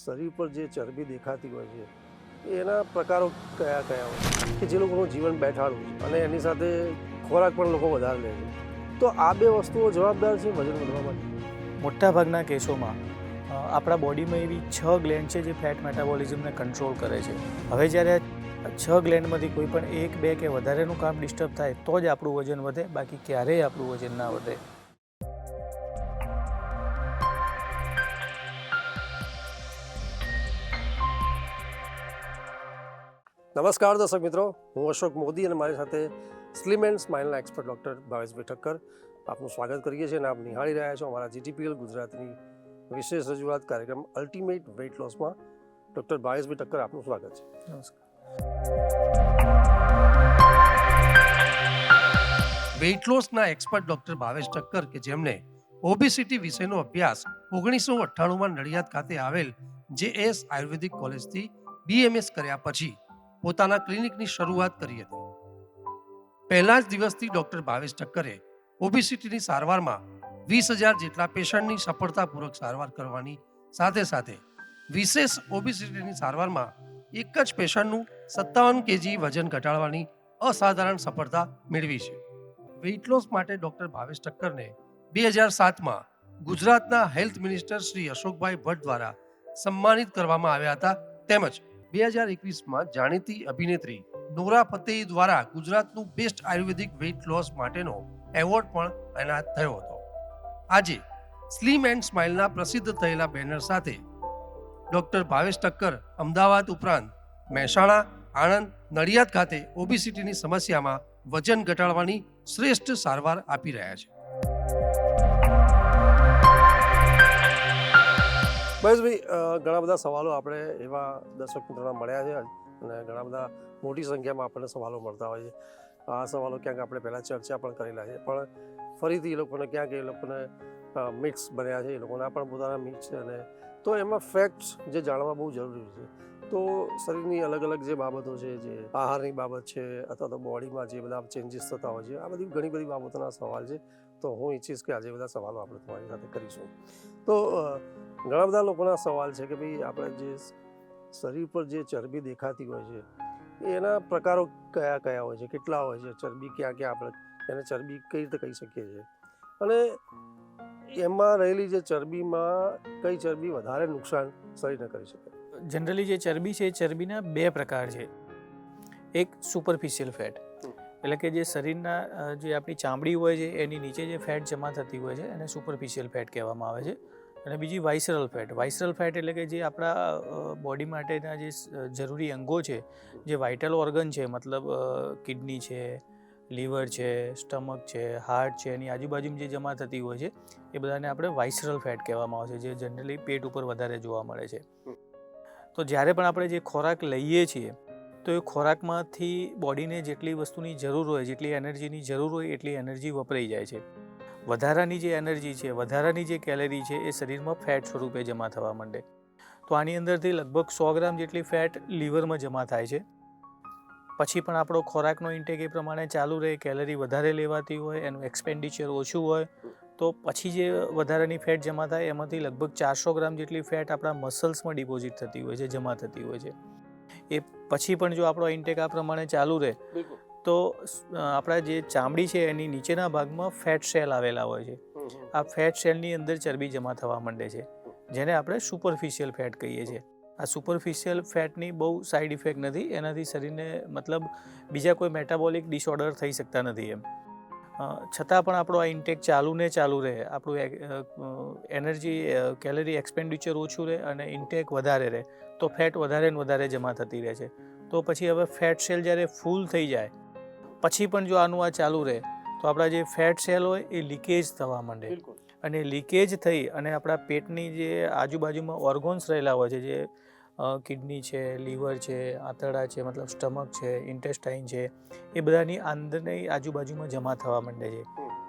શરીર પર જે ચરબી દેખાતી હોય છે એના પ્રકારો કયા કયા હોય કે જે લોકોનું જીવન બેઠાડું છે અને એની સાથે ખોરાક પણ લોકો વધારે લે છે, તો આ બે વસ્તુઓ જવાબદાર છે વજન વધવા માટે? મોટાભાગના કેસોમાં આપણા બોડીમાં એવી 6 ગ્લેન્ડ છે જે ફેટ મેટાબોલિઝમને કંટ્રોલ કરે છે. હવે જ્યારે 6 ગ્લેન્ડમાંથી કોઈ પણ 1, 2 કે વધારેનું કામ ડિસ્ટર્બ થાય તો જ આપણું વજન વધે, બાકી ક્યારેય આપણું વજન ના વધે. નમસ્કાર દર્શક મિત્રો, હું અશોક મોદી અને મારી સાથે slim and સ્માઇલના expert doctor Bhaveshbhai Thakkar આપનું સ્વાગત કરીએ છીએ અને આપ નિહાળી રહ્યા છો અમારા GTPL ગુજરાતની વિશેષ રજૂઆત કાર્યક્રમ અલ્ટિમેટ વેઇટ લોસમાં. ડૉક્ટર ભાવેશભાઈ ઠક્કર આપનું સ્વાગત છે. નમસ્કાર. વેઇટ લોસના એક્સપર્ટ ડૉક્ટર ભાવેશ ઠક્કર કે જેમને ઓબેસિટી વિશેનો અભ્યાસ 1998માં નડિયાદ ખાતે આવેલ JS આયુર્વેદિક કોલેજથી BMS કર્યા પછી પોતાના ક્લિનિકની શરૂઆત કરી હતી. પહેલા જ દિવસથી ડૉક્ટર ભાવેશ ઠક્કરે ઓબેસિટીની સારવારમાં 20,000 જેટલા પેશન્ટની સફળતાપૂર્વક સારવાર કરવાની સાથે સાથે વિશેષ ઓબેસિટીની સારવારમાં એક જ પેશન્ટનું 57 kg વજન ઘટાડવાની અસાધારણ સફળતા મેળવી છે. વેઇટ લોસ માટે ડૉક્ટર ભાવેશ ઠક્કરને 2007માં ગુજરાતના હેલ્થ મિનિસ્ટર શ્રી અશોકભાઈ ભટ્ટ દ્વારા સન્માનિત કરવામાં આવ્યા હતા, તેમજ 2021માં જાણીતી અભિનેત્રી નોરા ફતેહી દ્વારા ગુજરાતનું બેસ્ટ આયુર્વેદિક વેઇટ લોસ માટેનો એવોર્ડ પણ એનાયત થયો હતો. આજે સ્લિમ એન્ડ સ્માઇલના પ્રસિદ્ધ થયેલા બેનર સાથે ડૉક્ટર ભાવેશ ઠક્કર અમદાવાદ ઉપરાંત મહેસાણા, આણંદ, નડિયાદ ખાતે ઓબેસિટીની સમસ્યામાં વજન ઘટાડવાની શ્રેષ્ઠ સારવાર આપી રહ્યા છે. મહેશભાઈ, ઘણા બધા સવાલો આપણે એવા દર્શક મિત્રોના મળ્યા છે અને ઘણા બધા મોટી સંખ્યામાં આપણને સવાલો મળતા હોય છે. આ સવાલો ક્યાંક આપણે પહેલાં ચર્ચા પણ કરેલા છે, પણ ફરીથી એ લોકોને ક્યાંક એ લોકોને મિક્સ બન્યા છે, એ લોકોના પણ પોતાના મિક્સ છે, અને તો એમાં ફેક્ટ્સ જે જાણવા બહુ જરૂરી છે. તો શરીરની અલગ અલગ જે બાબતો છે, જે આહારની બાબત છે અથવા તો બોડીમાં જે બધા ચેન્જીસ થતા હોય છે, આ બધી ઘણી બધી બાબતોના સવાલ છે. તો હું ઈચ્છીશ કે આજે બધા સવાલો આપણે તમારી સાથે કરીશું. તો ઘણા બધા લોકોના સવાલ છે કે ભાઈ આપણે જે શરીર પર જે ચરબી દેખાતી હોય છે એના પ્રકારો કયા કયા હોય છે, કેટલા હોય છે, ચરબી ક્યાં ક્યાં આપણે એને ચરબી કઈ રીતે કહી શકીએ છીએ, અને એમાં રહેલી જે ચરબીમાં કઈ ચરબી વધારે નુકસાન શરીરને કરી શકે? જનરલી જે ચરબી છે એ ચરબીના 2 પ્રકાર છે. એક સુપરફિશિયલ ફેટ, એટલે કે જે શરીરના જે આપણી ચામડી હોય છે એની નીચે જે ફેટ જમા થતી હોય છે એને સુપરફિશિયલ ફેટ કહેવામાં આવે છે. અને બીજી વાઇસરલ ફેટ. વાઇસરલ ફેટ એટલે કે જે આપણા બોડી માટેના જે જરૂરી અંગો છે, જે વાઇટલ ઓર્ગન છે, મતલબ કિડની છે, લીવર છે, સ્ટમક છે, હાર્ટ છે, એની આજુબાજુમાં જે જમા થતી હોય છે એ બધાને આપણે વાઇસરલ ફેટ કહેવામાં આવે છે, જે જનરલી પેટ ઉપર વધારે જોવા મળે છે. તો જ્યારે પણ આપણે જે ખોરાક લઈએ છીએ તો એ ખોરાકમાંથી બોડીને જેટલી વસ્તુની જરૂર હોય, જેટલી એનર્જીની જરૂર હોય એટલી એનર્જી વપરાઈ જાય છે. વધારાની જે એનર્જી છે, વધારાની જે કેલરી છે એ શરીરમાં ફેટ સ્વરૂપે જમા થવા માંડે. તો આની અંદરથી લગભગ 100 ગ્રામ જેટલી ફેટ લીવરમાં જમા થાય છે. પછી પણ આપણો ખોરાકનો ઇન્ટેક એ પ્રમાણે ચાલુ રહે, કેલરી વધારે લેવાતી હોય, એનું એક્સપેન્ડિચર ઓછું હોય, તો પછી જે વધારાની ફેટ જમા થાય એમાંથી લગભગ 400 ગ્રામ જેટલી ફેટ આપણા મસલ્સમાં ડિપોઝિટ થતી હોય છે, જમા થતી હોય છે. એ પછી પણ જો આપણો ઇન્ટેક આ પ્રમાણે ચાલુ રહે તો આપણા જે ચામડી છે એની નીચેના ભાગમાં ફેટ સેલ આવેલા હોય છે. આ ફેટ સેલની અંદર ચરબી જમા થવા માંડે છે, જેને આપણે સુપરફિશિયલ ફેટ કહીએ છીએ. આ સુપરફિશિયલ ફેટની બહુ સાઇડ ઇફેક્ટ નથી, એનાથી શરીરને મતલબ બીજા કોઈ મેટાબોલિક ડિસઓર્ડર થઈ શકતા નથી એમ. છતાં પણ આપણો આ ઇન્ટેક ચાલુ રહે, આપણું એનર્જી કેલરી એક્સપેન્ડિચર ઓછું રહે અને ઇન્ટેક વધારે રહે, તો ફેટ વધારે ને વધારે જમા થતી રહે છે. તો પછી હવે ફેટ સેલ જ્યારે ફૂલ થઈ જાય પછી પણ જો આનું આ ચાલુ રહે તો આપણા જે ફેટ સેલ હોય એ લીકેજ થવા માંડે, અને લીકેજ થઈ અને આપણા પેટની જે આજુબાજુમાં ઓર્ગન્સ રહેલા હોય છે, જે કિડની છે, લીવર છે, આંતરડા છે, મતલબ સ્ટમક છે, ઇન્ટેસ્ટાઇન છે, એ બધાની અંદરની આજુબાજુમાં જમા થવા માંડે છે,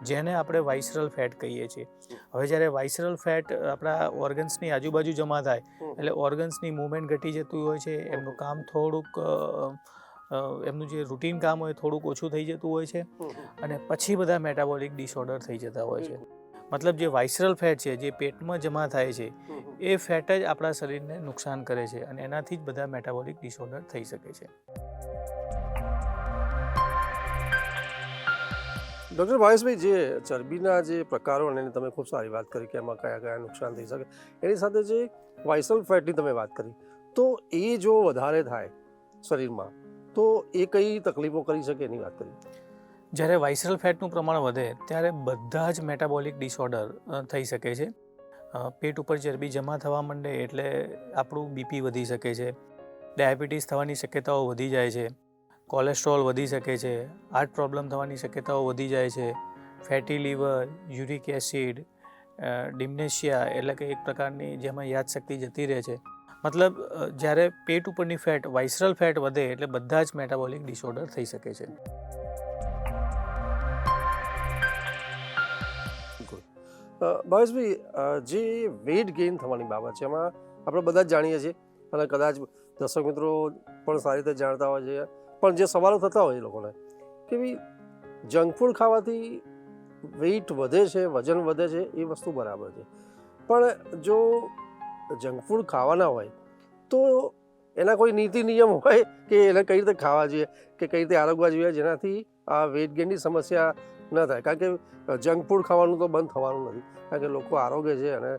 જેને આપણે વાઇસરલ ફેટ કહીએ છીએ. હવે જ્યારે વાઇસરલ ફેટ આપણા ઓર્ગન્સની આજુબાજુ જમા થાય એટલે ઓર્ગન્સની મૂવમેન્ટ ઘટી જતું હોય છે, એમનું કામ થોડુંક એમનું જે રૂટીન કામ હોય થોડુંક ઓછું થઈ જતું હોય છે, અને પછી બધા મેટાબોલિક ડિસઓર્ડર થઈ જતા હોય છે. મતલબ જે વાઇસરલ ફેટ છે, જે પેટમાં જમા થાય છે, એ ફેટ જ આપણા શરીરને નુકસાન કરે છે અને એનાથી જ બધા મેટાબોલિક ડિસઓર્ડર થઈ શકે છે. ડૉક્ટર ભાવેશભાઈ, જે ચરબીના જે પ્રકારો અને તમે ખૂબ સારી વાત કરી કે એમાં કયા કયા નુકસાન થઈ શકે, એની સાથે જે વાઇસલ ફેટની તમે વાત કરી, તો એ જો વધારે થાય શરીરમાં તો એ કઈ તકલીફો કરી શકે એની વાત કરી. જ્યારે વાઇસરલ ફેટનું પ્રમાણ વધે ત્યારે બધા જ મેટાબોલિક ડિસઓર્ડર થઈ શકે છે. પેટ ઉપર ચરબી જમા થવા માંડે એટલે આપણું બીપી વધી શકે છે, ડાયાબિટીસ થવાની શક્યતાઓ વધી જાય છે, કોલેસ્ટ્રોલ વધી શકે છે, હાર્ટ પ્રોબ્લેમ થવાની શક્યતાઓ વધી જાય છે, ફેટી લીવર, યુરિક એસિડ, ડિમ્નેશિયા એટલે કે એક પ્રકારની જેમાં યાદશક્તિ જતી રહે છે. મતલબ જ્યારે પેટ ઉપરની ફેટ વાઇસરલ ફેટ વધે એટલે બધા જ મેટાબોલિક ડિસઓર્ડર થઈ શકે છે. ભાવેશભાઈ, જે વેઇટ ગેઇન થવાની બાબત છે એમાં આપણે બધા જ જાણીએ છીએ અને કદાચ દર્શક મિત્રો પણ સારી રીતે જાણતા હોય છે, પણ જે સવાલો થતા હોય એ લોકોને કે ભાઈ જંક ફૂડ ખાવાથી વેઇટ વધે છે, વજન વધે છે, એ વસ્તુ બરાબર છે, પણ જો જંક ફૂડ ખાવાના હોય તો એના કોઈ નીતિ નિયમ હોય કે એને કઈ રીતે ખાવા જોઈએ કે કઈ રીતે આરોગવા જોઈએ જેનાથી આ વેઇટ ગેઇનની સમસ્યા ન થાય? કારણ કે જંક ફૂડ ખાવાનું તો બંધ થવાનું નથી, કારણ કે લોકો આરોગે છે અને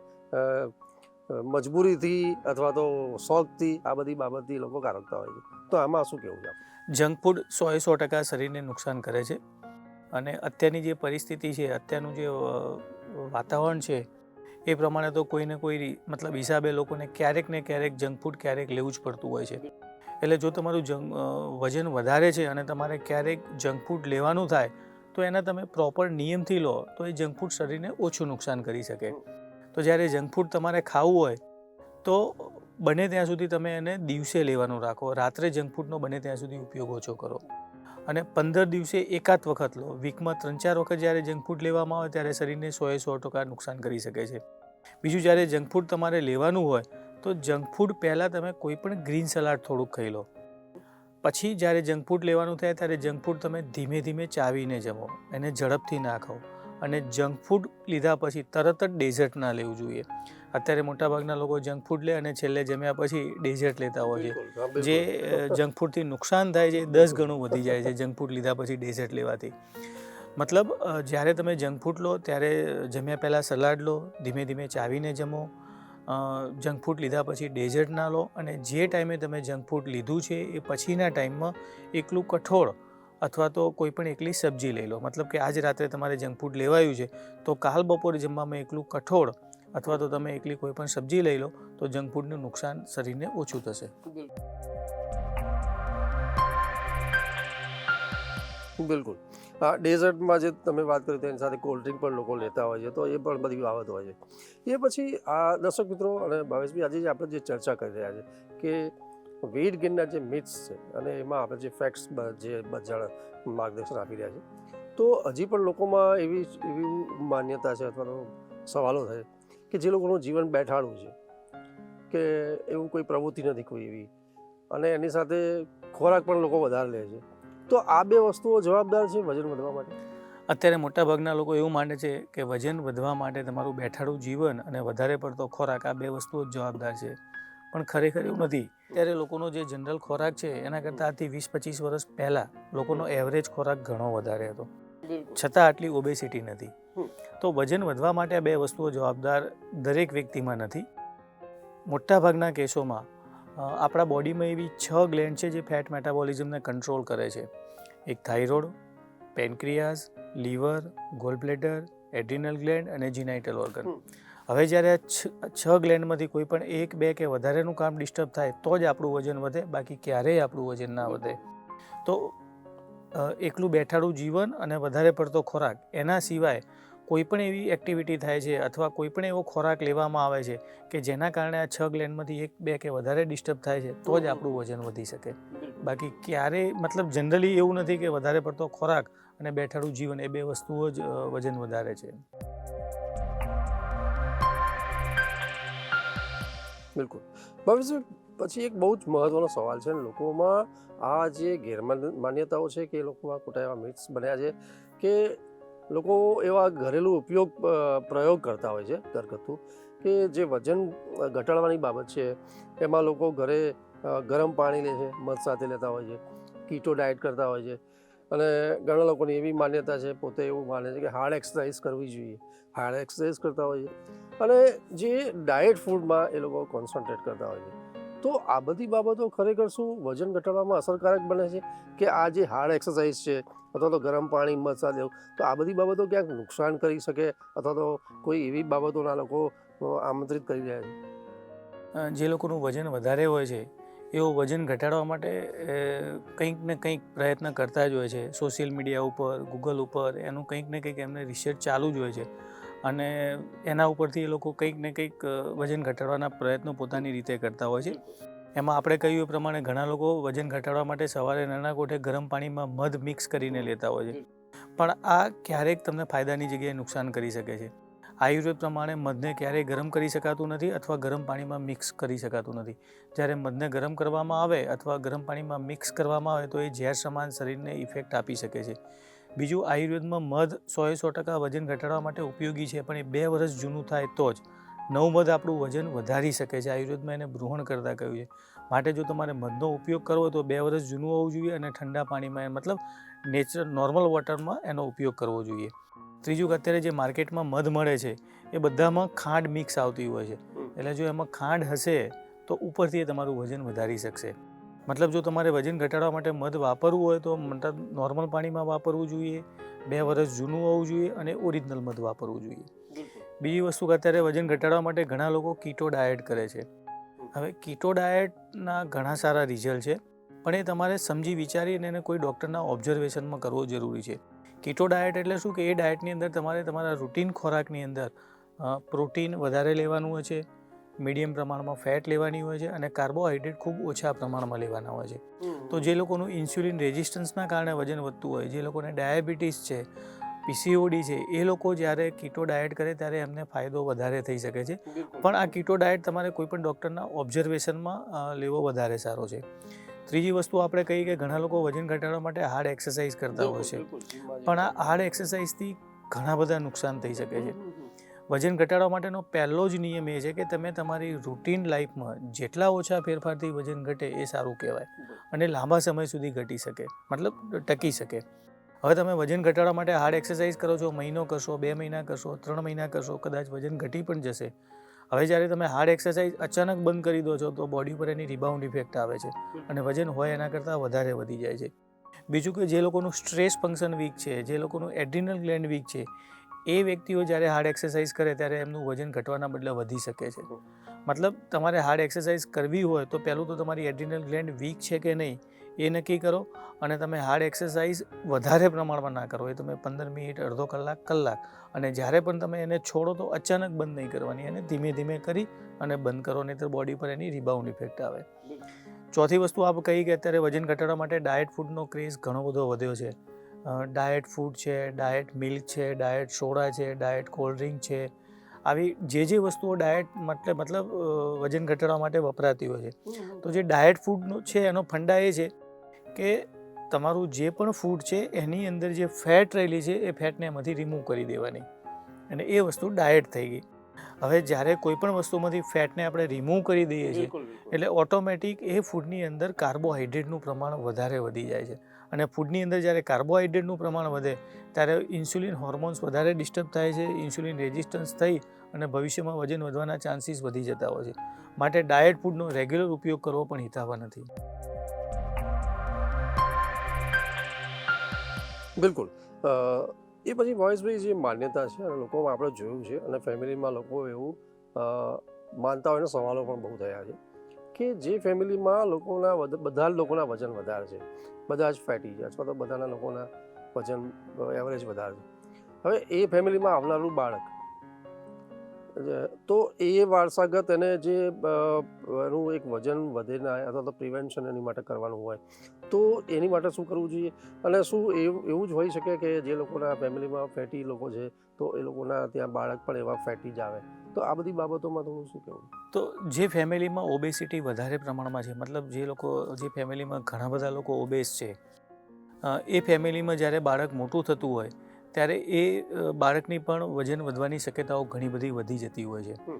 મજબૂરીથી અથવા તો શોખથી આ બધી બાબતથી લોકો આરોગતા હોય છે, તો આમાં શું કહેવું છે? જંક ફૂડ 100% શરીરને નુકસાન કરે છે અને અત્યારની જે પરિસ્થિતિ છે, અત્યારનું જે વાતાવરણ છે એ પ્રમાણે તો કોઈને કોઈ મતલબ હિસાબે લોકોને ક્યારેક ને ક્યારેક જંક ફૂડ ક્યારેક લેવું જ પડતું હોય છે. એટલે જો તમારું વજન વધારે છે અને તમારે ક્યારેક જંક ફૂડ લેવાનું થાય તો એના તમે પ્રોપર નિયમથી લો તો એ જંક ફૂડ શરીરને ઓછું નુકસાન કરી શકે. તો જ્યારે જંક ફૂડ તમારે ખાવું હોય તો બને ત્યાં સુધી તમે એને દિવસે લેવાનું રાખો, રાત્રે જંક ફૂડનો બને ત્યાં સુધી ઉપયોગ ઓછો કરો અને 15 દિવસે એકાદ વખત લો. વીકમાં 3-4 વખત જ્યારે જંક ફૂડ લેવામાં આવે ત્યારે શરીરને 100% નુકસાન કરી શકે છે. બીજું, જ્યારે જંક ફૂડ તમારે લેવાનું હોય તો જંક ફૂડ પહેલાં તમે કોઈ પણ ગ્રીન સલાડ થોડુંક ખાઈ લો. પછી જ્યારે જંક ફૂડ લેવાનું થાય ત્યારે જંક ફૂડ તમે ધીમે ધીમે ચાવીને જમો, એને ઝડપથી ના ખાઓ અને જંક ફૂડ લીધા પછી તરત જ ડેઝર્ટ ના લેવું જોઈએ. અત્યારે મોટાભાગના લોકો જંક ફૂડ લે અને છેલ્લે જમ્યા પછી ડેઝર્ટ લેતા હોય છે, જે જંક ફૂડથી નુકસાન થાય છે 10 ગણું વધી જાય છે જંક ફૂડ લીધા પછી ડેઝર્ટ લેવાથી. મતલબ જ્યારે તમે જંક ફૂડ લો ત્યારે જમ્યા પહેલાં સલાડ લો, ધીમે ધીમે ચાવીને જમો, જંક ફૂડ લીધા પછી ડેઝર્ટ ના લો અને જે ટાઈમે તમે જંક ફૂડ લીધું છે એ પછીના ટાઈમમાં એકલું કઠોળ અથવા તો કોઈ પણ એકલી સબ્જી લઈ લો. મતલબ કે આજ રાત્રે તમારે જંક ફૂડ લેવાયું છે તો કાલ બપોરે જમવામાં એકલું કઠોળ અથવા તો તમે એકલી કોઈ પણ સબ્જી લઈ લો તો જંક ફૂડનું નુકસાન શરીરને ઓછું થશે. બિલકુલ. ડેઝર્ટમાં જે તમે વાત કરી તેની સાથે કોલ્ડ ડ્રિંક પણ લોકો લેતા હોય છે, તો એ પણ બધી બાબત હોય છે. એ પછી આ દર્શક મિત્રો અને ભાવેશભાઈ, આજે આપણે જે ચર્ચા કરી રહ્યા છે કે વેઇટ ગેઇનના જે મિથ્સ છે અને એમાં આપણે જે ફેક્ટ્સ જે બધા માર્ગદર્શન આપી રહ્યા છે, તો હજી પણ લોકોમાં એવી માન્યતા છે અથવા તો સવાલો થાય કે જે લોકોનું જીવન બેઠાડું છે કે એવું કોઈ પ્રવૃત્તિ નથી કોઈ એવી, અને એની સાથે ખોરાક પણ લોકો વધારે લે છે, તો આ બે વસ્તુઓ જવાબદાર છે વજન વધવા માટે? અત્યારે મોટાભાગના લોકો એવું માને છે કે વજન વધવા માટે તમારું બેઠાડું જીવન અને વધારે પડતો ખોરાક આ બે વસ્તુઓ જ જવાબદાર છે, પણ ખરેખર એવું નથી. ત્યારે લોકોનો જે જનરલ ખોરાક છે એના કરતાં આથી 20-25 વર્ષ પહેલાં લોકોનો એવરેજ ખોરાક ઘણો વધારે હતો, છતાં આટલી ઓબેસિટી નથી. તો વજન વધવા માટે આ બે વસ્તુઓ જવાબદાર દરેક વ્યક્તિમાં નથી. મોટાભાગના કેસોમાં આપણા બોડીમાં એવી 6 ગ્લેન્ડ છે જે ફેટ મેટાબોલિઝમને કંટ્રોલ કરે છે. એક thyroid, pancreas, liver, gall bladder, adrenal gland અને જીનાઇટલ ઓર્ગન. હવે જ્યારે 6 ગ્લેન્ડમાંથી કોઈ પણ 1, 2 કે વધારેનું કામ ડિસ્ટર્બ થાય તો જ આપણું વજન વધે, બાકી ક્યારેય આપણું વજન ના વધે. તો એકલું બેઠાડું જીવન અને વધારે પડતો ખોરાક, એના સિવાય કોઈ પણ એવી એક્ટિવિટી થાય છે અથવા કોઈ પણ એવો ખોરાક લેવામાં આવે છે કે જેના કારણે આ 6 ગ્લેન્ડમાંથી 1, 2 કે વધારે ડિસ્ટર્બ થાય છે તો જ આપણું વજન વધી શકે. બાકી ક્યારેય મતલબ જનરલી એવું નથી કે વધારે પડતો ખોરાક અને બેઠાડું જીવન એ બે વસ્તુઓ જ વજન વધારે છે. બિલકુલ. ભાવેશભાઈ, પછી એક બહુ જ મહત્વનો સવાલ છે, લોકોમાં આ જે ગેરમાન્યતાઓ છે કે એ લોકોમાં ખોટા એવા મિથ્સ બન્યા છે કે લોકો એવા ઘરેલું પ્રયોગ કરતા હોય છે ઘરગથ્થુ, કે જે વજન ઘટાડવાની બાબત છે એમાં લોકો ઘરે ગરમ પાણી લે છે, મધ સાથે લેતા હોય છે, કીટો ડાયટ કરતા હોય છે, અને ઘણા લોકોની એવી માન્યતા છે, પોતે એવું માને છે કે હાર્ડ એક્સરસાઇઝ કરવી જોઈએ, હાર્ડ એક્સરસાઇઝ કરતા હોય છે, અને જે ડાયટ ફૂડમાં એ લોકો કોન્સન્ટ્રેટ કરતા હોય છે. તો આ બધી બાબતો ખરેખર શું વજન ઘટાડવામાં અસરકારક બને છે, કે આ જે હાર્ડ એક્સરસાઇઝ છે અથવા તો ગરમ પાણી મધ સાથે લેવું, તો આ બધી બાબતો ક્યાંક નુકસાન કરી શકે, અથવા તો કોઈ એવી બાબતોના લોકો આમંત્રિત કરી રહ્યા છે? જે લોકોનું વજન વધારે હોય છે એઓ વજન ઘટાડવા માટે કંઈક ને કંઈક પ્રયત્ન કરતા જ હોય છે. સોશિયલ મીડિયા ઉપર, ગૂગલ ઉપર એનું કંઈક ને કંઈક એમને રિસર્ચ ચાલુ જ હોય છે, અને એના ઉપરથી એ લોકો કંઈક ને કંઈક વજન ઘટાડવાના પ્રયત્નો પોતાની રીતે કરતા હોય છે. એમાં આપણે કહ્યું એ પ્રમાણે ઘણા લોકો વજન ઘટાડવા માટે સવારે નાના કોઠે ગરમ પાણીમાં મધ મિક્સ કરીને લેતા હોય છે, પણ આ ક્યારેક તમને ફાયદાની જગ્યાએ નુકસાન કરી શકે છે. આયુર્વેદ પ્રમાણે મધને ક્યારેય ગરમ કરી શકાતું નથી અથવા ગરમ પાણીમાં મિક્સ કરી શકાતું નથી. જ્યારે મધને ગરમ કરવામાં આવે અથવા ગરમ પાણીમાં મિક્સ કરવામાં આવે તો એ ઝેર સમાન શરીરને ઇફેક્ટ આપી શકે છે. બીજું, આયુર્વેદમાં મધ 100% વજન ઘટાડવા માટે ઉપયોગી છે, પણ એ 2 વર્ષ જૂનું થાય તો જ. નવું મધ આપણું વજન વધારી શકે છે. આયુર્વેદમાં એને બ્રુહણ કરતા કહ્યું છે. માટે જો તમારે મધનો ઉપયોગ કરવો હોય તો 2 વર્ષ જૂનું હોવું જોઈએ, અને ઠંડા પાણીમાં મતલબ નોર્મલ વોટરમાં એનો ઉપયોગ કરવો જોઈએ. ત્રીજું, કે અત્યારે જે માર્કેટમાં મધ મળે છે એ બધામાં ખાંડ મિક્સ આવતી હોય છે, એટલે જો એમાં ખાંડ હશે તો ઉપરથી એ તમારું વજન વધારી શકશે. મતલબ જો તમારે વજન ઘટાડવા માટે મધ વાપરવું હોય તો મતલબ નોર્મલ પાણીમાં વાપરવું જોઈએ, 2 વર્ષ જૂનું હોવું જોઈએ, અને ઓરિજિનલ મધ વાપરવું જોઈએ. બીજી વસ્તુ, કે અત્યારે વજન ઘટાડવા માટે ઘણા લોકો કીટો ડાયટ કરે છે. હવે કીટો ડાયટના ઘણા સારા રિઝલ્ટ છે, પણ એ તમારે સમજી વિચારીને એને કોઈ ડૉક્ટરના ઓબ્ઝર્વેશનમાં કરવો જરૂરી છે. કીટો ડાયટ એટલે શું, કે એ ડાયટની અંદર તમારે તમારા રૂટીન ખોરાકની અંદર પ્રોટીન વધારે લેવાનું હોય છે, મીડિયમ પ્રમાણમાં ફેટ લેવાની હોય છે, અને કાર્બોહાઈડ્રેટ ખૂબ ઓછા પ્રમાણમાં લેવાના હોય છે. તો જે લોકોનું ઇન્સ્યુલિન રેઝિસ્ટન્સના કારણે વજન વધતું હોય, જે લોકોને ડાયાબિટીસ છે, PCOD છે, એ લોકો જ્યારે કીટો ડાયટ કરે ત્યારે એમને ફાયદો વધારે થઈ શકે છે. પણ આ કીટો ડાયટ તમારે કોઈપણ ડૉક્ટરના ઓબ્ઝર્વેશનમાં લેવો વધારે સારો છે. ત્રીજી વસ્તુ આપણે કહીએ કે ઘણા લોકો વજન ઘટાડવા માટે હાર્ડ એક્સરસાઇઝ કરતા હોય છે, પણ આ હાર્ડ એક્સરસાઇઝથી ઘણા બધા નુકસાન થઈ શકે છે. વજન ઘટાડવા માટેનો પહેલો જ નિયમ એ છે કે તમે તમારી રૂટીન લાઈફમાં જેટલા ઓછા ફેરફારથી વજન ઘટે એ સારું કહેવાય, અને લાંબા સમય સુધી ઘટી શકે, મતલબ ટકી શકે. હવે તમે વજન ઘટાડવા માટે હાર્ડ એક્સરસાઇઝ કરો છો, મહિનો કરશો, 2 મહિના કરશો, 3 મહિના કરશો, કદાચ વજન ઘટી પણ જશે. હવે જ્યારે તમે હાર્ડ એક્સરસાઇઝ અચાનક બંધ કરી દો છો તો બોડી પર એની રિબાઉન્ડ ઇફેક્ટ આવે છે, અને વજન હોય એના કરતાં વધારે વધી જાય છે. બીજું, કે જે લોકોનું સ્ટ્રેસ ફંક્શન વીક છે, જે લોકોનું એડ્રિનલ ગ્લેન્ડ વીક છે, એ વ્યક્તિઓ જ્યારે હાર્ડ એક્સરસાઇઝ કરે ત્યારે એમનું વજન ઘટવાના બદલે વધી શકે છે. મતલબ તમારે હાર્ડ એક્સરસાઇઝ કરવી હોય તો પહેલું તો તમારી એડ્રિનલ ગ્લેન્ડ વીક છે કે નહીં એ નક્કી કરો, અને તમે હાર્ડ એક્સરસાઇઝ વધારે પ્રમાણમાં ના કરો. એ તમે 15 મિનિટ, અડધો કલાક, કલાક, અને જ્યારે પણ તમે એને છોડો તો અચાનક બંધ નહીં કરવાની, એને ધીમે ધીમે કરી અને બંધ કરો, નહીં તો બોડી પર એની રિબાઉન્ડ ઇફેક્ટ આવે. ચોથી વસ્તુ આપણે કહીએ કે અત્યારે વજન ઘટાડવા માટે ડાયટ ફૂડનો ક્રેઝ ઘણો બધો વધ્યો છે. ડાયટ ફૂડ છે, ડાયટ મિલ્ક છે, ડાયટ સોડા છે, ડાયટ કોલ્ડ ડ્રિંક છે, આવી જે વસ્તુઓ ડાયટ મતલબ વજન ઘટાડવા માટે વપરાતી હોય છે. તો જે ડાયટ ફૂડનો છે એનો ફંડા એ છે કે તમારું જે પણ ફૂડ છે એની અંદર જે ફેટ રહેલી છે એ ફેટને એમાંથી રિમૂવ કરી દેવાની, અને એ વસ્તુ ડાયટ થઈ ગઈ. હવે જ્યારે કોઈ પણ વસ્તુમાંથી ફેટને આપણે રિમૂવ કરી દઈએ છીએ એટલે ઓટોમેટિક એ ફૂડની અંદર કાર્બોહાઈડ્રેટનું પ્રમાણ વધારે વધી જાય છે, અને ફૂડની અંદર જ્યારે કાર્બોહાઈડ્રેટનું પ્રમાણ વધે ત્યારે ઇન્સ્યુલિન હોર્મોન્સ વધારે ડિસ્ટર્બ થાય છે, ઇન્સ્યુલિન રેઝિસ્ટન્સ થઈ અને ભવિષ્યમાં વજન વધવાના ચાન્સીસ વધી જતા હોય છે. માટે ડાયટ ફૂડનો રેગ્યુલર ઉપયોગ કરવો પણ હિતાવહ નથી. બિલકુલ. એ પછી મહેશભાઈ, જે માન્યતા છે અને લોકોમાં આપણે જોયું છે, અને ફેમિલીમાં લોકો એવું માનતા હોય ને સવાલો પણ બહુ થયા છે, કે જે ફેમિલીમાં બધા લોકોના વજન વધારે છે, બધા જ ફેટી છે, અથવા તો બધાના લોકોના વજન એવરેજ વધારે છે. હવે એ ફેમિલીમાં આવનારું બાળક, તો એ વારસાગત એને જે એનું એક વજન વધે ના અથવા તો પ્રિવેન્શન એની માટે કરવાનું હોય, તો એની માટે શું કરવું જોઈએ? અને શું એવું જ હોઈ શકે કે જે લોકોના ફેમિલીમાં ફેટી લોકો છે તો એ લોકોના ત્યાં બાળક પણ એવા ફેટી જ આવે? તો આ બધી બાબતોમાં તો શું કહેવું? તો જે ફેમિલીમાં ઓબેસિટી વધારે પ્રમાણમાં છે, મતલબ જે ફેમિલીમાં ઘણા બધા લોકો ઓબેસ છે, એ ફેમિલીમાં જ્યારે બાળક મોટું થતું હોય ત્યારે એ બાળકની પણ વજન વધવાની શક્યતાઓ ઘણી બધી વધી જતી હોય છે.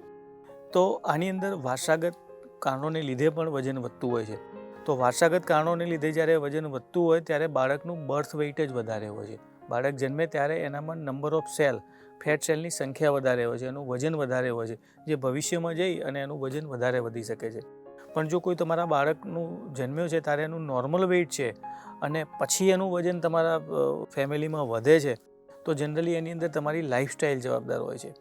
તો આની અંદર વારસાગત કારણોને લીધે પણ વજન વધતું હોય છે. તો વારસાગત કારણોને લીધે જ્યારે વજન વધતું હોય ત્યારે બાળકનું બર્થ વેઇટ જ વધારે હોય છે. બાળક જન્મે ત્યારે એનામાં નંબર ઓફ સેલ, ફેટ સેલની સંખ્યા વધારે હોય છે, એનું વજન વધારે હોય છે, જે ભવિષ્યમાં જઈ અને એનું વજન વધારે વધી શકે છે. પણ જો કોઈ તમારા બાળકનું જન્મ્યો છે ત્યારે એનું નોર્મલ વેઇટ છે અને પછી એનું વજન તમારા ફેમિલીમાં વધે છે, તો જનરલી એની અંદર તમારી લાઈફસ્ટાઈલ જવાબદાર હોય છે.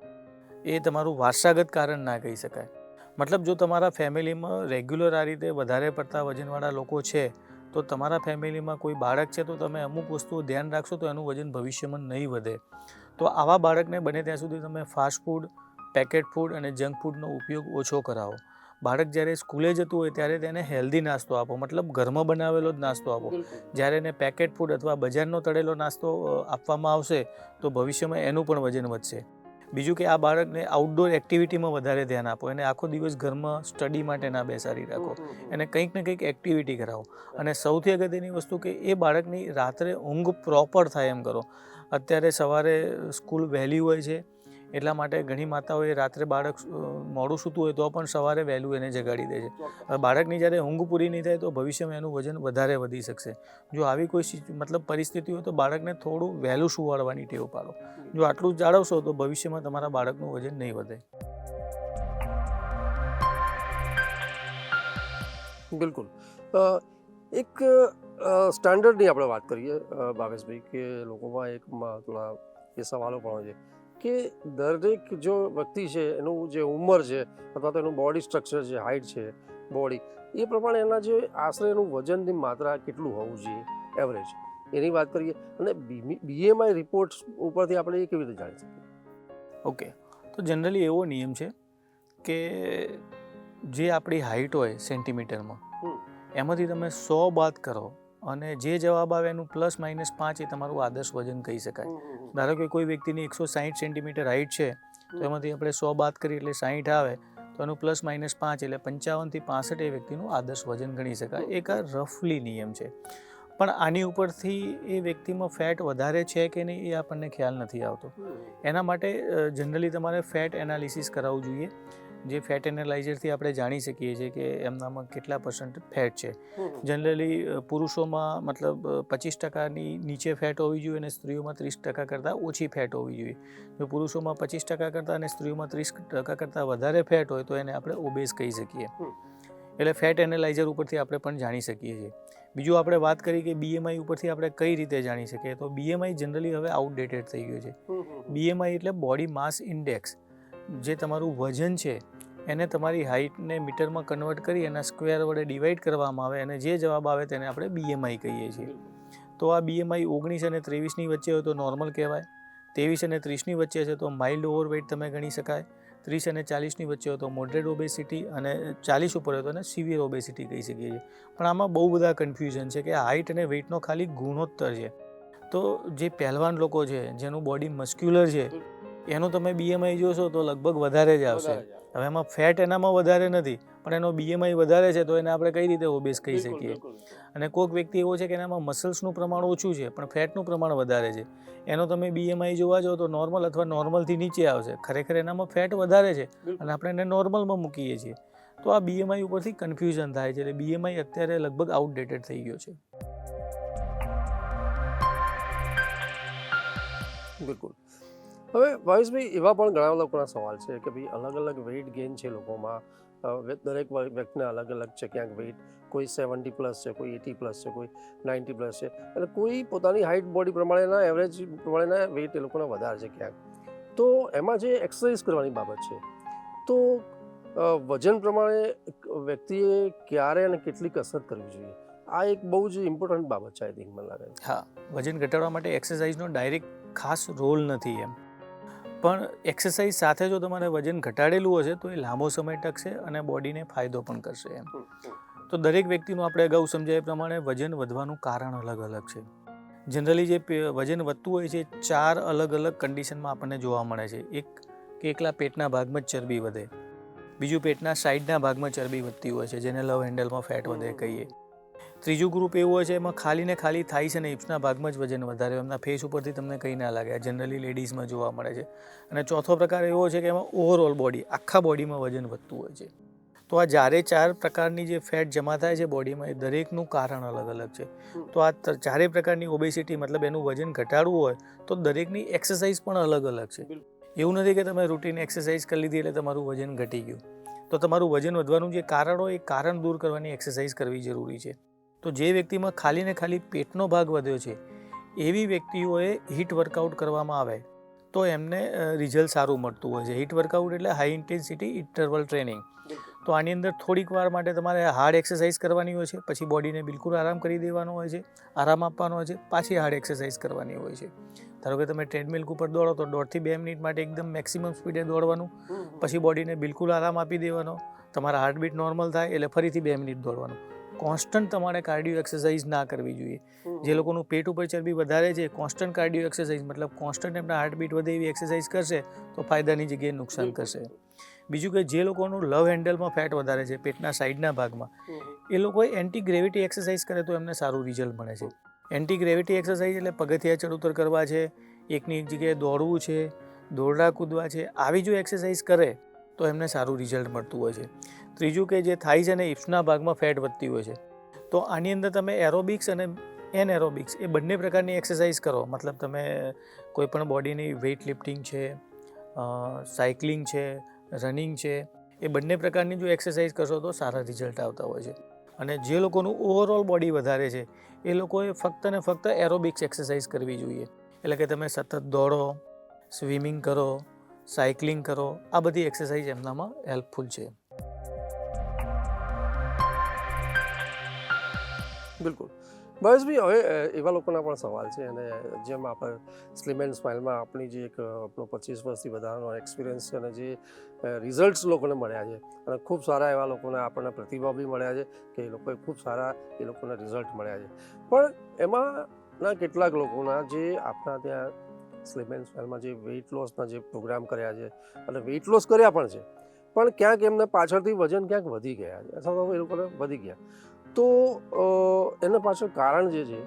એ તમારું વારસાગત કારણ ના કહી શકાય. મતલબ જો તમારા ફેમિલીમાં રેગ્યુલર આ રીતે વધારે પડતા વજનવાળા લોકો છે, તો તમારા ફેમિલીમાં કોઈ બાળક છે તો તમે અમુક વસ્તુઓ ધ્યાન રાખશો તો એનું વજન ભવિષ્યમાં નહીં વધે. તો આવા બાળકને બને ત્યાં સુધી તમે ફાસ્ટ ફૂડ, પેકેટ ફૂડ અને જંક ફૂડનો ઉપયોગ ઓછો કરાવો. બાળક જ્યારે સ્કૂલે જતું હોય ત્યારે તેને હેલ્ધી નાસ્તો આપો, મતલબ ઘરમાં બનાવેલો જ નાસ્તો આપો. જ્યારે એને પેકેટ ફૂડ અથવા બજારનો તળેલો નાસ્તો આપવામાં આવશે તો ભવિષ્યમાં એનું પણ વજન વધશે. બીજું કે આ બાળકને આઉટડોર એક્ટિવિટીમાં વધારે ધ્યાન આપો. એને આખો દિવસ ઘરમાં સ્ટડી માટે ના બેસાડી રાખો, એને કંઈક ને કંઈક એક્ટિવિટી કરાવો. અને સૌથી અગત્યની વસ્તુ કે એ બાળકની રાત્રે ઊંઘ પ્રોપર થાય એમ કરો. અત્યારે સવારે સ્કૂલ વહેલી હોય છે એટલા માટે ઘણી માતાઓએ રાત્રે બાળક મોડું સૂતું હોય તો પણ સવારે વહેલું એને જગાડી દે છે. હવે બાળકની જ્યારે ઊંઘ પૂરી નહીં થાય તો ભવિષ્યમાં એનું વજન વધારે વધી શકશે. જો આવી કોઈ મતલબ પરિસ્થિતિ હોય તો બાળકને થોડું વહેલું સુવાડવાની ટેવ પાડો. જો આટલું જાળવશો તો ભવિષ્યમાં તમારા બાળકનું વજન નહીં વધે. બિલકુલ. એક સ્ટાન્ડર્ડની આપણે વાત કરીએ ભાવેશભાઈ, કે લોકોમાં એક થોડા એ સવાલો પણ હોય છે કે દરેક જો વ્યક્તિ છે એનું જે ઉંમર છે અથવા તો એનું બોડી સ્ટ્રક્ચર છે, હાઇટ છે, બોડી, એ પ્રમાણે એના જે આશરે એનું વજનની માત્રા કેટલું હોવું જોઈએ એવરેજ, એની વાત કરીએ. અને BMI રિપોર્ટ્સ ઉપરથી આપણે એ કેવી રીતે જાણી શકીએ? ઓકે, તો જનરલી એવો નિયમ છે કે જે આપણી હાઇટ હોય સેન્ટીમીટરમાં, એમાંથી તમે 100 બાદ કરો અને જે જવાબ આવે એનું ±5 એ તમારું આદર્શ વજન કહી શકાય. ધારો કે કોઈ વ્યક્તિની 160 સેન્ટીમીટર હાઇટ છે તો એમાંથી આપણે 100 બાદ કરીએ એટલે 60 આવે, તો એનું ±5 એટલે 55 થી 65 એ વ્યક્તિનું આદર્શ વજન ગણી શકાય. એક આ રફલી નિયમ છે. પણ આની ઉપરથી એ વ્યક્તિમાં ફેટ વધારે છે કે નહીં એ આપણને ખ્યાલ નથી આવતો. એના માટે જનરલી તમારે ફેટ એનાલિસિસ કરાવવું જોઈએ. જે ફેટ એનાલાઇઝરથી આપણે જાણી શકીએ છીએ કે એમનામાં કેટલા % ફેટ છે. જનરલી પુરુષોમાં મતલબ 25%ની નીચે ફેટ હોવી જોઈએ અને સ્ત્રીઓમાં 30% કરતાં ઓછી ફેટ હોવી જોઈએ. જો પુરુષોમાં 25% કરતાં અને સ્ત્રીઓમાં 30% કરતાં વધારે ફેટ હોય તો એને આપણે ઓબેસ કહી શકીએ. એટલે ફેટ એનાલાઇઝર ઉપરથી આપણે પણ જાણી શકીએ છીએ. બીજું આપણે વાત કરી કે BMI ઉપરથી આપણે કઈ રીતે જાણી શકીએ, તો BMI જનરલી હવે આઉટડેટેડ થઈ ગયું છે. BMI એટલે બોડી માસ ઇન્ડેક્સ. જે તમારું વજન છે એને તમારી હાઇટને મીટરમાં કન્વર્ટ કરી એના સ્ક્વેર વડે ડિવાઈડ કરવામાં આવે અને જે જવાબ આવે તેને આપણે BMI કહીએ છીએ. તો આ BMI 19 અને 23ની વચ્ચે હોય તો નોર્મલ કહેવાય, 23 અને 30ની વચ્ચે છે તો માઇલ્ડ ઓવરવેઇટ તમે ગણી શકાય, 30 અને 40ની વચ્ચે હોય તો મોડરેટ ઓબેસિટી, અને 40 ઉપર હોય તો એને સિવિયર ઓબેસિટી કહી શકીએ છીએ. પણ આમાં બહુ બધા કન્ફ્યુઝન છે કે હાઇટ અને વેઇટનો ખાલી ગુણોત્તર છે. તો જે પહેલવાન લોકો છે જેનું બોડી મસ્ક્યુલર છે એનું તમે BMI જોશો તો લગભગ વધારે જ આવશે. હવે એમાં ફેટ એનામાં વધારે નથી પણ એનો BMI વધારે છે તો એને આપણે કઈ રીતે ઓબેસ કહી શકીએ. અને કોઈક વ્યક્તિ એવો છે કે એનામાં મસલ્સનું પ્રમાણ ઓછું છે પણ ફેટનું પ્રમાણ વધારે છે, એનો તમે BMI જોવા જાઓ તો નોર્મલ અથવા નોર્મલથી નીચે આવશે. ખરેખર એનામાં ફેટ વધારે છે અને આપણે એને નોર્મલમાં મૂકીએ છીએ. તો આ BMI ઉપરથી કન્ફ્યુઝન થાય છે. એટલે BMI અત્યારે લગભગ આઉટડેટેડ થઈ ગયો છે. બિલકુલ. હવે ભાવેશભાઈ, એવા પણ ઘણા લોકોના સવાલ છે કે ભાઈ અલગ અલગ વેઇટ ગેઇન છે લોકોમાં, દરેક વ્યક્તિને અલગ અલગ છે. ક્યાંક વેઇટ કોઈ 70+ છે, કોઈ 80+ છે, કોઈ 90+ છે, અને કોઈ પોતાની હાઇટ બોડી પ્રમાણેના એવરેજ પ્રમાણેના વેઇટ એ લોકોના વધારે છે ક્યાંક. તો એમાં જે એક્સરસાઇઝ કરવાની બાબત છે, તો વજન પ્રમાણે વ્યક્તિએ ક્યારે અને કેટલી કસરત કરવી જોઈએ, આ એક બહુ જ ઇમ્પોર્ટન્ટ બાબત છે આઈ થિંક, મને લાગે છે. હા, વજન ઘટાડવા માટે એક્સરસાઇઝનો ડાયરેક્ટ ખાસ રોલ નથી એમ, પણ એક્સરસાઇઝ સાથે જો તમારે વજન ઘટાડેલું હશે તો એ લાંબો સમય ટકશે અને બોડીને ફાયદો પણ કરશે એમ. તો દરેક વ્યક્તિનું આપણે અગાઉ સમજાય પ્રમાણે વજન વધવાનું કારણ અલગ અલગ છે. જનરલી જે વજન વધતું હોય છે 4 અલગ અલગ કન્ડિશનમાં આપણને જોવા મળે છે. એક કે એકલા પેટના ભાગમાં જ ચરબી વધે, બીજું પેટના સાઈડના ભાગમાં ચરબી વધતી હોય છે જેને લવ હેન્ડલમાં ફેટ વધે કહીએ, ત્રીજું ગ્રુપ એવું હોય છે એમાં ખાલી ને ખાલી થાઈસ અને હિપ્સના ભાગમાં જ વજન વધારે હોય, એમના ફેસ ઉપરથી તમને કંઈ ના લાગે. આ જનરલી લેડીઝમાં જોવા મળે છે. અને ચોથો પ્રકાર એવો છે કે એમાં ઓવરઓલ બોડી, આખા બોડીમાં વજન વધતું હોય છે. તો આ જ્યારે 4 પ્રકારની જે ફેટ જમા થાય છે બોડીમાં, એ દરેકનું કારણ અલગ અલગ છે. તો આ ચારેય પ્રકારની ઓબેસિટી, મતલબ એનું વજન ઘટાડવું હોય તો દરેકની એક્સરસાઇઝ પણ અલગ અલગ છે. એવું નથી કે તમે રૂટીન એક્સરસાઇઝ કરી લીધી એટલે તમારું વજન ઘટી ગયું. તો તમારું વજન વધવાનું જે કારણ હોય એ કારણ દૂર કરવાની એક્સરસાઇઝ કરવી જરૂરી છે. તો જે વ્યક્તિમાં ખાલી ને ખાલી પેટનો ભાગ વધ્યો છે એવી વ્યક્તિઓએ હિટ વર્કઆઉટ કરવામાં આવે તો એમને રિઝલ્ટ સારું મળતું હોય છે. હિટ વર્કઆઉટ એટલે હાઈ ઇન્ટેન્સિટી ઇન્ટરવલ ટ્રેનિંગ. તો આની અંદર થોડીક વાર માટે તમારે હાર્ડ એક્સરસાઇઝ કરવાની હોય છે, પછી બોડીને બિલકુલ આરામ કરી દેવાનો હોય છે, આરામ આપવાનો હોય છે, પાછી હાર્ડ એક્સરસાઇઝ કરવાની હોય છે. ધારો કે તમે ટ્રેડમિલ ઉપર દોડો તો 1.5 થી 2 મિનિટ માટે એકદમ મેક્સિમમ સ્પીડે દોડવાનું, પછી બોડીને બિલકુલ આરામ આપી દેવાનો, તમારા હાર્ટબીટ નોર્મલ થાય એટલે ફરીથી 2 મિનિટ દોડવાનું. કોન્સ્ટન્ટ તમારે કાર્ડિયો એક્સરસાઇઝ ના કરવી જોઈએ. જે લોકોનું પેટ ઉપર ચરબી વધારે છે, કોન્સ્ટન્ટ કાર્ડિયો એક્સરસાઇઝ મતલબ કોન્સ્ટન્ટ એમના હાર્ટબીટ વધે એવી એક્સરસાઇઝ કરશે તો ફાયદાની જગ્યાએ નુકસાન કરશે. બીજું કે જે લોકોનું લવ હેન્ડલમાં ફેટ વધારે છે, પેટના સાઈડના ભાગમાં, એ લોકોએ એન્ટી ગ્રેવિટી એક્સરસાઇઝ કરે તો એમને સારું રિઝલ્ટ મળે છે. એન્ટી ગ્રેવિટી એક્સરસાઇઝ એટલે પગથિયા ચડ ઉતર કરવા છે, એકની એક જગ્યાએ દોડવું છે, દોરડા કૂદવા છે, આવી જો એક્સરસાઇઝ કરે તો એમને સારું રિઝલ્ટ મળતું હોય છે. ત્રીજું કે જે થાઈઝ અને હિપ્સના ભાગમાં ફેટ વધતી હોય છે, તો આની અંદર તમે એરોબિક્સ અને એનએરોબિક્સ એ બંને પ્રકારની એક્સરસાઇઝ કરો. મતલબ તમે કોઈ પણ બોડીની વેઇટ લિફ્ટિંગ છે, સાયકલિંગ છે, રનિંગ છે, એ બંને પ્રકારની જો એક્સરસાઇઝ કરશો તો સારા રિઝલ્ટ આવતા હોય છે. અને જે લોકોનું ઓવરઓલ બોડી વધારે છે એ લોકોએ ફક્ત ને ફક્ત એરોબિક્સ એક્સરસાઇઝ કરવી જોઈએ. એટલે કે તમે સતત દોડો, સ્વિમિંગ કરો, સાયકલિંગ કરો, આ બધી એક્સરસાઇઝ એમનામાં હેલ્પફુલ છે. બિલકુલ. ભાવેશભાઈ, હવે એવા લોકોના પણ સવાલ છે, અને જેમ આપણે સ્લિમ એન્ડ સ્માઇલમાં આપણી જે એક આપણો 25 વર્ષથી વધારાનો એક્સપિરિયન્સ છે અને જે રિઝલ્ટ્સ લોકોને મળ્યા છે, અને ખૂબ સારા એવા લોકોને આપણને પ્રતિભાવ બી મળ્યા છે કે એ લોકોએ ખૂબ સારા એ લોકોને રિઝલ્ટ મળ્યા છે. પણ એમાંના કેટલાક લોકોના જે આપણા ત્યાં સ્લિમ એન્ડ સ્માઇલમાં જે વેઇટ લોસના જે પ્રોગ્રામ કર્યા છે અને વેઇટ લોસ કર્યા પણ છે, પણ ક્યાંક એમને પાછળથી વજન ક્યાંક વધી ગયા છે અથવા તો એ લોકોને વધી ગયા. તો એના પાછળ કારણ જે છે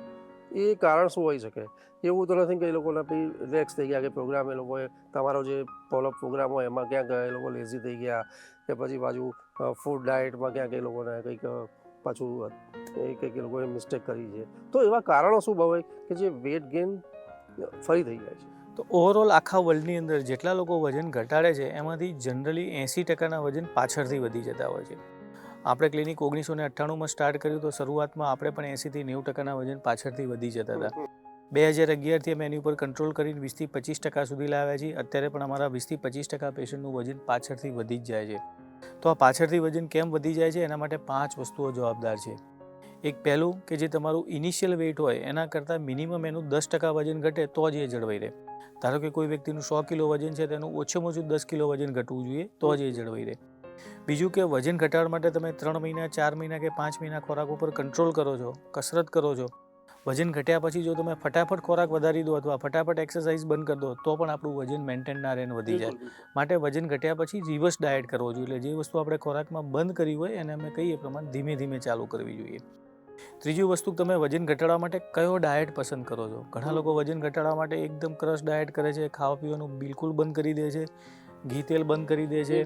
એ કારણ શું હોઈ શકે? એવું તો નથી કે એ લોકોને પછી રિલેક્સ થઈ ગયા કે પ્રોગ્રામ એ લોકોએ તમારો જે ફોલોઅપ પ્રોગ્રામ હોય એમાં ક્યાંક એ લોકો લેઝી થઈ ગયા, કે પછી પાછું ફૂડ ડાયટમાં ક્યાંક એ લોકોને કંઈક પાછું કંઈક એ લોકોએ મિસ્ટેક કરી છે. તો એવા કારણો શું હોય કે જે વેટ ગેઇન ફરી થઈ જાય છે? તો ઓવરઓલ આખા વર્લ્ડની અંદર જેટલા લોકો વજન ઘટાડે છે એમાંથી જનરલી 80% વજન પાછળથી વધી જતા હોય છે. આપણે ક્લિનિક 1998માં સ્ટાર્ટ કર્યું તો શરૂઆતમાં આપણે પણ 80 થી 90% વજન પાછળથી વધી જતા હતા. 2011થી અમે એની ઉપર કંટ્રોલ કરીને 20 થી 25% સુધી લાવ્યા છીએ. અત્યારે પણ અમારા 20 થી 25% પેશન્ટનું વજન પાછળથી વધી જ જાય છે. તો આ પાછળથી વજન કેમ વધી જાય છે એના માટે 5 વસ્તુઓ જવાબદાર છે. એક પહેલું કે જે તમારું ઇનિશિયલ વેઇટ હોય એના કરતાં મિનિમમ એનું 10% વજન ઘટે તો જ એ જળવાઈ રહે. ધારો કે કોઈ વ્યક્તિનું 100 કિલો વજન છે તેનું ઓછામાં ઓછું 10 કિલો વજન ઘટવું જોઈએ તો જ એ જળવાઈ રહે. બીજું કે વજન ઘટાડવા માટે તમે 3 મહિના, 4 મહિના કે 5 મહિના ખોરાક ઉપર કંટ્રોલ કરો છો, કસરત કરો છો, વજન ઘટ્યા પછી જો તમે ફટાફટ ખોરાક વધારી દો અથવા ફટાફટ એક્સરસાઇઝ બંધ કરી દો તો પણ આપણું વજન મેન્ટેન ના રહે ને વધી જાય. માટે વજન ઘટ્યા પછી રિવર્સ ડાયટ કરવો જોઈએ. એટલે જે વસ્તુ આપણે ખોરાકમાં બંધ કરી હોય એને અમે કહીએ પ્રમાણે ધીમે ધીમે ચાલુ કરવી જોઈએ. ત્રીજી વસ્તુ, તમે વજન ઘટાડવા માટે કયો ડાયટ પસંદ કરો છો. ઘણા લોકો વજન ઘટાડવા માટે એકદમ ક્રશ ડાયટ કરે છે, ખાવા પીવાનું બિલકુલ બંધ કરી દે છે, ઘી તેલ બંધ કરી દે છે,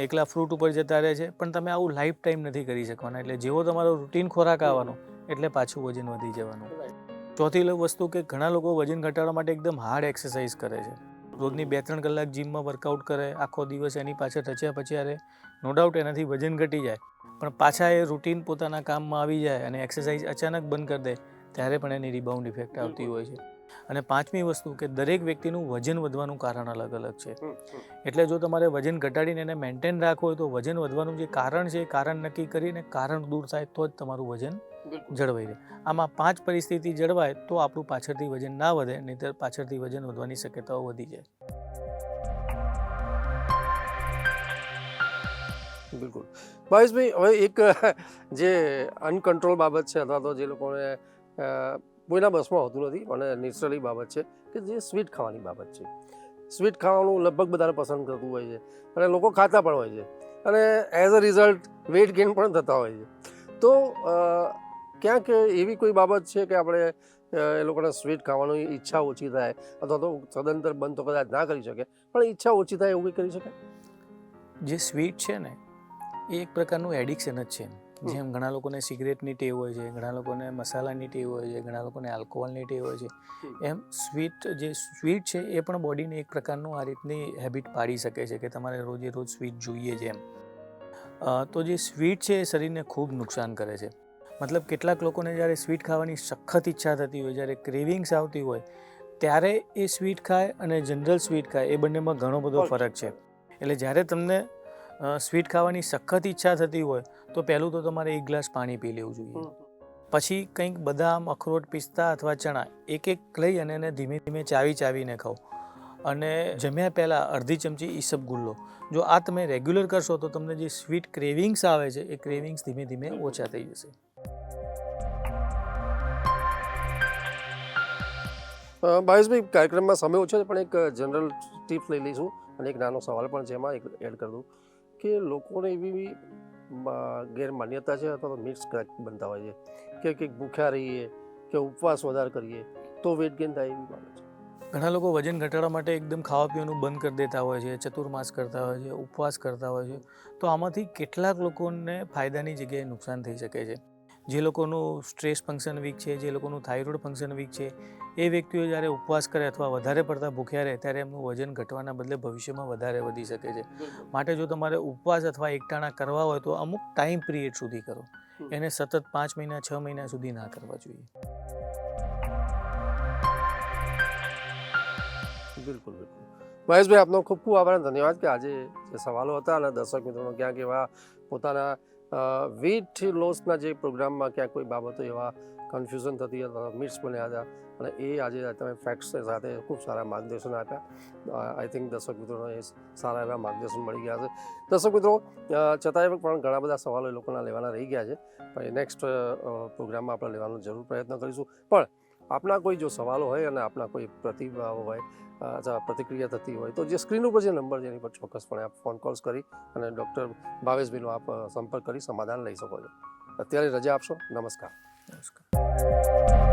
એકલા ફ્રૂટ ઉપર જતા રહે છે. પણ તમે આવું લાઈફ ટાઈમ નથી કરી શકવાના. એટલે જેવો તમારો રૂટીન ખોરાક આવવાનો એટલે પાછું વજન વધી જવાનું. ચોથી વસ્તુ કે ઘણા લોકો વજન ઘટાડવા માટે એકદમ હાર્ડ એક્સરસાઇઝ કરે છે. રોજની 2-3 કલાક જીમમાં વર્કઆઉટ કરે, આખો દિવસ એની પાછળ રચ્યા પછી રહે. નો ડાઉટ એનાથી વજન ઘટી જાય, પણ પાછા એ રૂટીન પોતાના કામમાં આવી જાય અને એક્સરસાઇઝ અચાનક બંધ કરી દે ત્યારે પણ એની રિબાઉન્ડ ઇફેક્ટ આવતી હોય છે. અને પાંચમી વસ્તુ કે દરેક વ્યક્તિનું વજન વધવાનું કારણ અલગ અલગ છે. એટલે જો તમારે વજન ઘટાડીને એને મેન્ટેન રાખવું હોય તો વજન વધવાનું જે કારણ છે એ કારણ નક્કી કરીને કારણ દૂર થાય તો જ તમારું વજન જળવાઈ રહે. આમાં 5 પરિસ્થિતિ જળવાય તો આપણું પાછળથી વજન ના વધે, નહીંતર પાછળથી વજન વધવાની શક્યતાઓ વધી જાય. બિલકુલ. ભાવેશભાઈ, હવે એક જે અનકંટ્રોલ બાબત છે અથવા તો જે લોકોને કોઈના બસમાં હોતું નથી અને નેચરલી બાબત છે કે જે સ્વીટ ખાવાની બાબત છે. સ્વીટ ખાવાનું લગભગ બધાને પસંદ કરતું હોય છે અને લોકો ખાતા પણ હોય છે અને as a result weight gain પણ થતા હોય છે. તો ક્યાંક એવી કોઈ બાબત છે કે આપણે એ લોકોને સ્વીટ ખાવાની ઈચ્છા ઓછી થાય અથવા તો સદંતર બંધ તો કદાચ ના કરી શકે પણ ઈચ્છા ઓછી થાય એવું કંઈ કરી શકાય? જે સ્વીટ છે ને એ એક પ્રકારનું એડિક્શન જ છે. જેમ ઘણા લોકોને સિગરેટની ટેવ હોય છે, ઘણા લોકોને મસાલાની ટેવ હોય છે, ઘણા લોકોને આલ્કોહોલની ટેવ હોય છે, એમ સ્વીટ છે એ પણ બોડીને એક પ્રકારનું આ રીતની હેબિટ પાડી શકે છે કે તમારે રોજે રોજ સ્વીટ જોઈએ છે એમ. તો જે સ્વીટ છે એ શરીરને ખૂબ નુકસાન કરે છે. મતલબ કેટલાક લોકોને જ્યારે સ્વીટ ખાવાની સખત ઈચ્છા થતી હોય, જ્યારે ક્રેવિંગ્સ આવતી હોય, ત્યારે એ સ્વીટ ખાય અને જનરલ સ્વીટ ખાય એ બંનેમાં ઘણો બધો ફરક છે. એટલે જ્યારે તમને સ્વીટ ખાવાની સખત ઈચ્છા થતી હોય તો પહેલું તો તમારે 1 ગ્લાસ પાણી પી લેવું જોઈએ. પછી કંઈક બદામ, અખરોટ, પિસ્તા અથવા ચણા એક લઈ અને એને ધીમે ધીમે ચાવીને ખાઓ. અને જમ્યા પહેલાં અડધી ચમચી ઈસબગુલ લો. જો આ તમે રેગ્યુલર કરશો તો તમને જે સ્વીટ ક્રેવિંગ્સ આવે છે એ ક્રેવિંગ્સ ધીમે ધીમે ઓછા થઈ જશે. ભાવેશભાઈ, કાર્યક્રમમાં સમય ઓછો છે પણ એક જનરલ ટિપ્સ લઈ લઈશું અને એક નાનો સવાલ પણ છે એમાં એક એડ કરી દઉં કે લોકોને એવી ગેરમાન્યતા છે અથવા તો મિક્સ બનતા હોય છે કે ભૂખ્યા રહીએ કે ઉપવાસ વધારે કરીએ તો વેટ ગેઇન થાય એવી બાબત છે. ઘણા લોકો વજન ઘટાડવા માટે એકદમ ખાવા પીવાનું બંધ કરી દેતા હોય છે, ચતુર્માસ કરતા હોય છે, ઉપવાસ કરતા હોય છે. તો આમાંથી કેટલાક લોકોને ફાયદાની જગ્યાએ નુકસાન થઈ શકે છે. જે લોકોનું સ્ટ્રેસ ફંક્શન વીક છે, જે લોકોનું થાઇરોઇડ ફંક્શન વીક છે, એ વ્યક્તિઓ જ્યારે ઉપવાસ કરે અથવા વધારે પડતા ભૂખ્યા રહે ત્યારે એમનું વજન ઘટવાના બદલે ભવિષ્યમાં વધારે વધી શકે છે. માટે જો તમારે ઉપવાસ અથવા એકટાણા કરવા હોય તો અમુક ટાઈમ પિરિયડ સુધી કરો. એને સતત 5 મહિના 6 મહિના સુધી ના કરવા જોઈએ. બિલકુલ બિલકુલ. મહેશભાઈ, આપનો ખૂબ ખૂબ આભાર અને ધન્યવાદ કે આજે જે સવાલો હતા અને દર્શક મિત્રોનો ક્યાંક એવા પોતાના વેઇટ લોસના જે પ્રોગ્રામમાં ક્યાંક કોઈ બાબતો એવા કન્ફ્યુઝન થતી અથવા મિક્સ બન્યા હતા અને એ આજે તમે ફેક્ટ્સ સાથે ખૂબ સારા માર્ગદર્શન આપ્યા. આઈ થિંક દર્શક મિત્રોને એ સારા એવા માર્ગદર્શન મળી ગયા છે. દર્શક મિત્રો, છતાંય પણ ઘણા બધા સવાલો એ લોકોના લેવાના રહી ગયા છે પણ એ નેક્સ્ટ પ્રોગ્રામમાં આપણે લેવાનો જરૂર પ્રયત્ન કરીશું. પણ આપના કોઈ જો સવાલો હોય અને આપના કોઈ પ્રતિભાવો હોય અથવા પ્રતિક્રિયા થતી હોય તો જે સ્ક્રીન ઉપર જે નંબર છે એની પર ચોક્કસપણે આપ ફોન કોલ્સ કરી અને ડૉક્ટર ભાવેશભાઈનો આપ સંપર્ક કરી સમાધાન લઈ શકો છો. અત્યારે રજા આપશો. નમસ્કાર. નમસ્કાર.